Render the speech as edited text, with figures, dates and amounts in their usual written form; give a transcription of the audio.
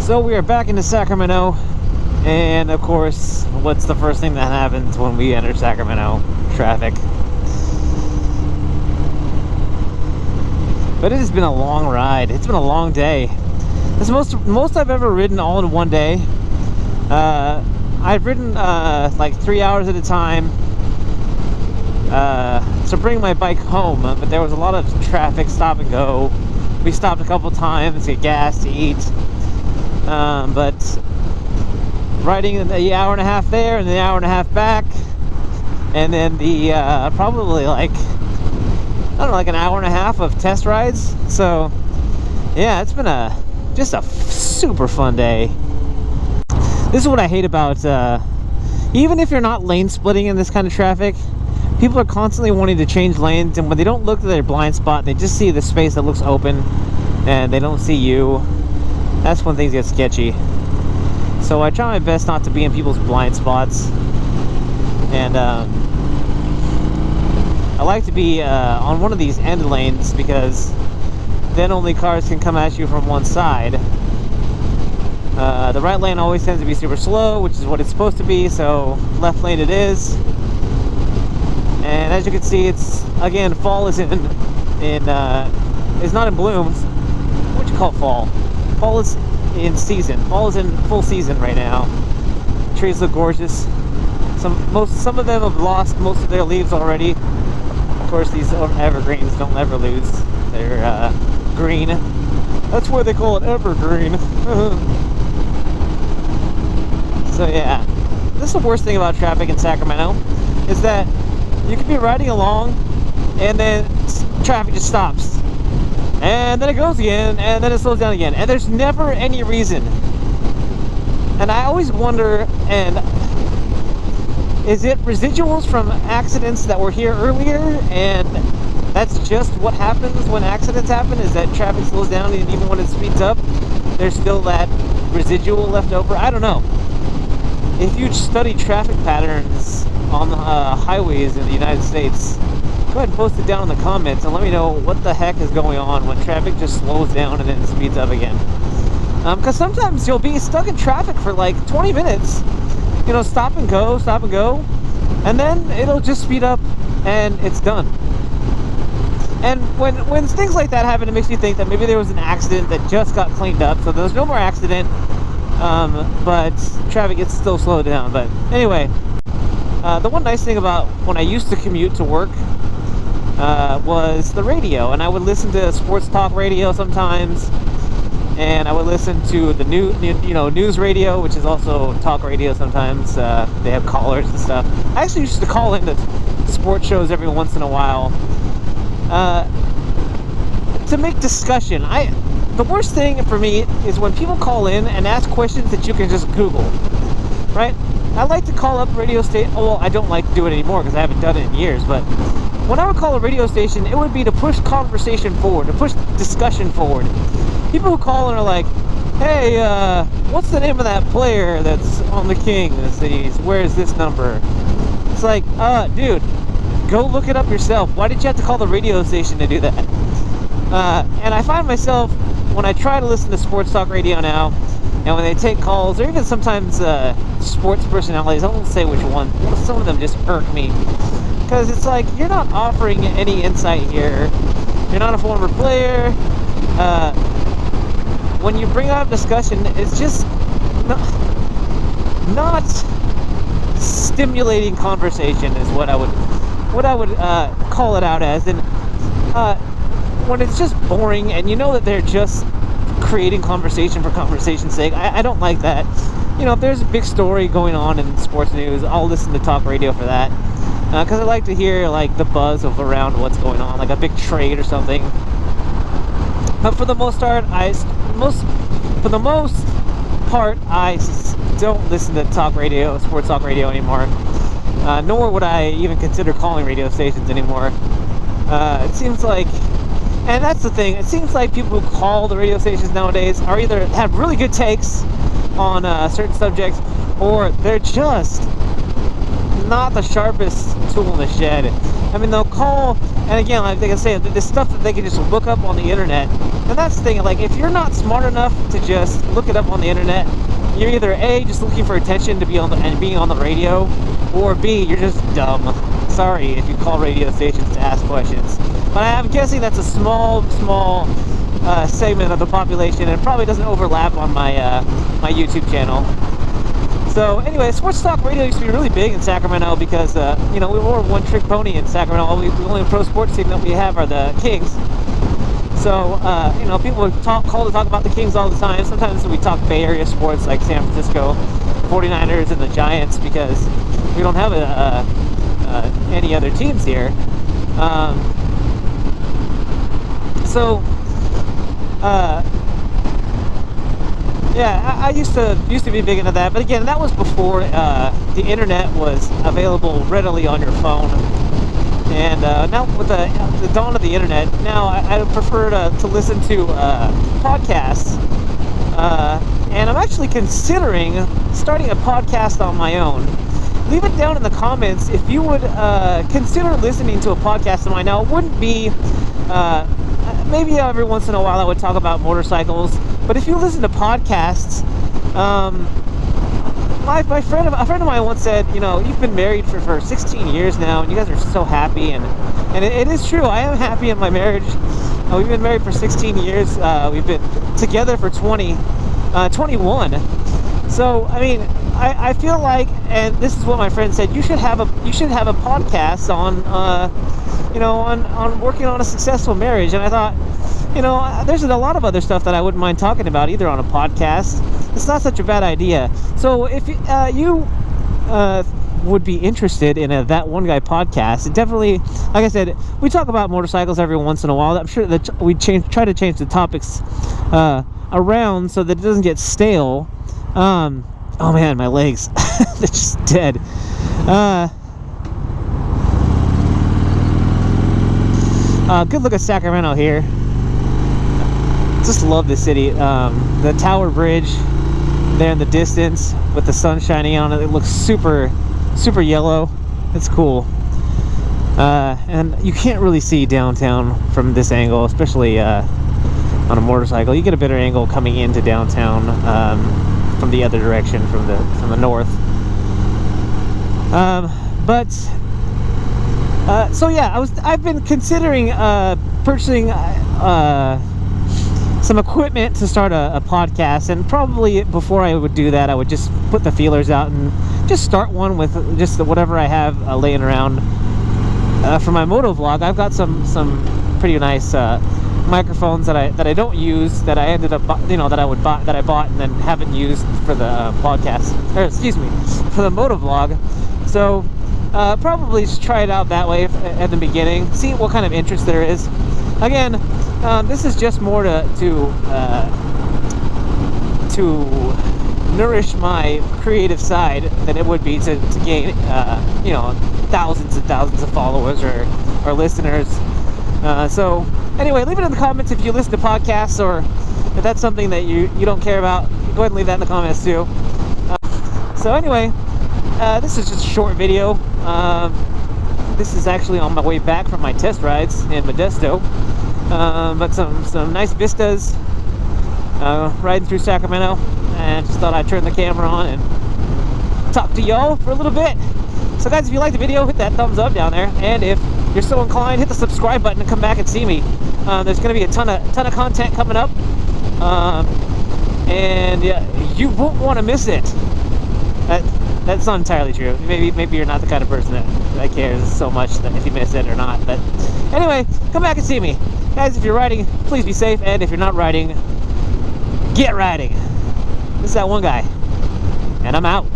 So we are back into Sacramento, and of course, what's the first thing that happens when we enter Sacramento? Traffic. But it has been a long ride. It's been a long day. It's most I've ever ridden all in one day. I've ridden like 3 hours at a time to bring my bike home, but there was a lot of traffic, stop and go. We stopped a couple times to get gas, to eat. But riding the hour and a half there and the hour and a half back, and then the probably like, I don't know, like an hour and a half of test rides. So yeah, it's been just a super fun day. This is what I hate about even if you're not lane splitting in this kind of traffic, people are constantly wanting to change lanes, and when they don't look at their blind spot, they just see the space that looks open and they don't see you. That's when things get sketchy. So I try my best not to be in people's blind spots, and I like to be on one of these end lanes, because then only cars can come at you from one side. The right lane always tends to be super slow, which is what it's supposed to be, so left lane it is. And as you can see, it's, again, fall is is not in bloom. What do you call fall? Fall is in season. Fall is in full season right now. Trees look gorgeous. Some of them have lost most of their leaves already. Of course, these evergreens don't ever lose. They're green. That's why they call it evergreen. So yeah, this is the worst thing about traffic in Sacramento, is that you can be riding along and then traffic just stops, and then it goes again, and then it slows down again, and there's never any reason. And I always wonder, and is it residuals from accidents that were here earlier, and that's just what happens when accidents happen, is that traffic slows down, and even when it speeds up, there's still that residual left over? I don't know. If you study traffic patterns on the highways in the United States, go ahead and post it down in the comments and let me know what the heck is going on when traffic just slows down and then speeds up again. Because sometimes you'll be stuck in traffic for like 20 minutes, you know, stop and go, and then it'll just speed up and it's done. And when things like that happen, it makes me think that maybe there was an accident that just got cleaned up, so there's no more accident, but traffic gets still slowed down. But anyway, the one nice thing about when I used to commute to work was the radio, and I would listen to sports talk radio sometimes, and I would listen to the news radio, which is also talk radio sometimes. They have callers and stuff. I actually used to call into sports shows every once in a while to make discussion. The worst thing for me is when people call in and ask questions that you can just Google, right? I like to call up radio station. Well, I don't like to do it anymore because I haven't done it in years, but when I would call a radio station, it would be to push conversation forward, to push discussion forward. People who call and are like, hey, what's the name of that player that's on the Kings? Where's this number? It's like, dude, go look it up yourself. Why did you have to call the radio station to do that? And I find myself, when I try to listen to sports talk radio now, and when they take calls, or even sometimes sports personalities, I won't say which one, some of them just irk me. Because it's like, you're not offering any insight here. You're not a former player. When you bring up discussion, it's just not stimulating conversation is what I would call it out as. And when it's just boring and you know that they're just creating conversation for conversation's sake, I don't like that. You know, if there's a big story going on in sports news, I'll listen to talk radio for that, because I like to hear like the buzz of around what's going on, like a big trade or something. But for the most part, I don't listen to talk radio, sports talk radio anymore. Nor would I even consider calling radio stations anymore. It seems like, and that's the thing, it seems like people who call the radio stations nowadays are either have really good takes on certain subjects, or they're just not the sharpest tool in the shed. I mean, they'll call, and again, like they can say, the stuff that they can just look up on the internet And that's the thing, like, if you're not smart enough to just look it up on the internet, you're either A, just looking for attention to be on and being on the radio, or B, you're just dumb. Sorry if you call radio stations to ask questions. But I'm guessing that's a small segment of the population, and it probably doesn't overlap on my my YouTube channel. So anyway, sports talk radio used to be really big in Sacramento because you know, we were one trick pony in Sacramento. The only pro sports team that we have are the Kings. So you know, people would call to talk about the Kings all the time. Sometimes we talk Bay Area sports like San Francisco 49ers and the Giants, because we don't have any other teams here. Yeah, I used to be big into that, but again, that was before the internet was available readily on your phone. And now with the dawn of the internet, now I prefer to listen to podcasts. And I'm actually considering starting a podcast on my own. Leave it down in the comments if you would consider listening to a podcast of mine. Now, it wouldn't be maybe every once in a while I would talk about motorcycles, but if you listen to podcasts, a friend of mine once said, you know, you've been married for 16 years now, and you guys are so happy, and it is true. I am happy in my marriage. We've been married for 16 years. We've been together for 21. So I mean, I feel like, and this is what my friend said, you should have a podcast on you know, on working on a successful marriage. And I thought, you know, there's a lot of other stuff that I wouldn't mind talking about either on a podcast. It's not such a bad idea. So if you would be interested in That One Guy podcast, it definitely, like I said, we talk about motorcycles every once in a while. I'm sure that we try to change the topics around so that it doesn't get stale. Oh man, my legs, they're just dead. Good look at Sacramento here. Just love the city. The Tower Bridge there in the distance with the sun shining on it. It looks super yellow. It's cool. And you can't really see downtown from this angle, especially on a motorcycle. You get a better angle coming into downtown from the other direction, from the north. So yeah, I've been considering purchasing some equipment to start a podcast, and probably before I would do that, I would just put the feelers out and just start one with just whatever I have laying around. For my moto vlog, I've got some pretty nice microphones that I don't use, that I ended up that I bought and then haven't used for the podcast, or excuse me, for the moto vlog. So probably just try it out that way at the beginning, see what kind of interest there is. Again, this is just more to nourish my creative side than it would be to gain you know, thousands and thousands of followers or listeners. So anyway, leave it in the comments if you listen to podcasts, or if that's something that you don't care about. Go ahead and leave that in the comments too. So anyway, this is just a short video. This is actually on my way back from my test rides in Modesto. But some nice vistas riding through Sacramento, and just thought I'd turn the camera on and talk to y'all for a little bit. So guys, if you liked the video, hit that thumbs up down there, and if you're so inclined, hit the subscribe button and come back and see me. There's going to be a ton of content coming up, and yeah, you won't want to miss it. That's not entirely true. Maybe you're not the kind of person that cares so much that if you miss it or not. But anyway, come back and see me. Guys, if you're riding, please be safe, and if you're not riding, get riding. This is That One Guy, and I'm out.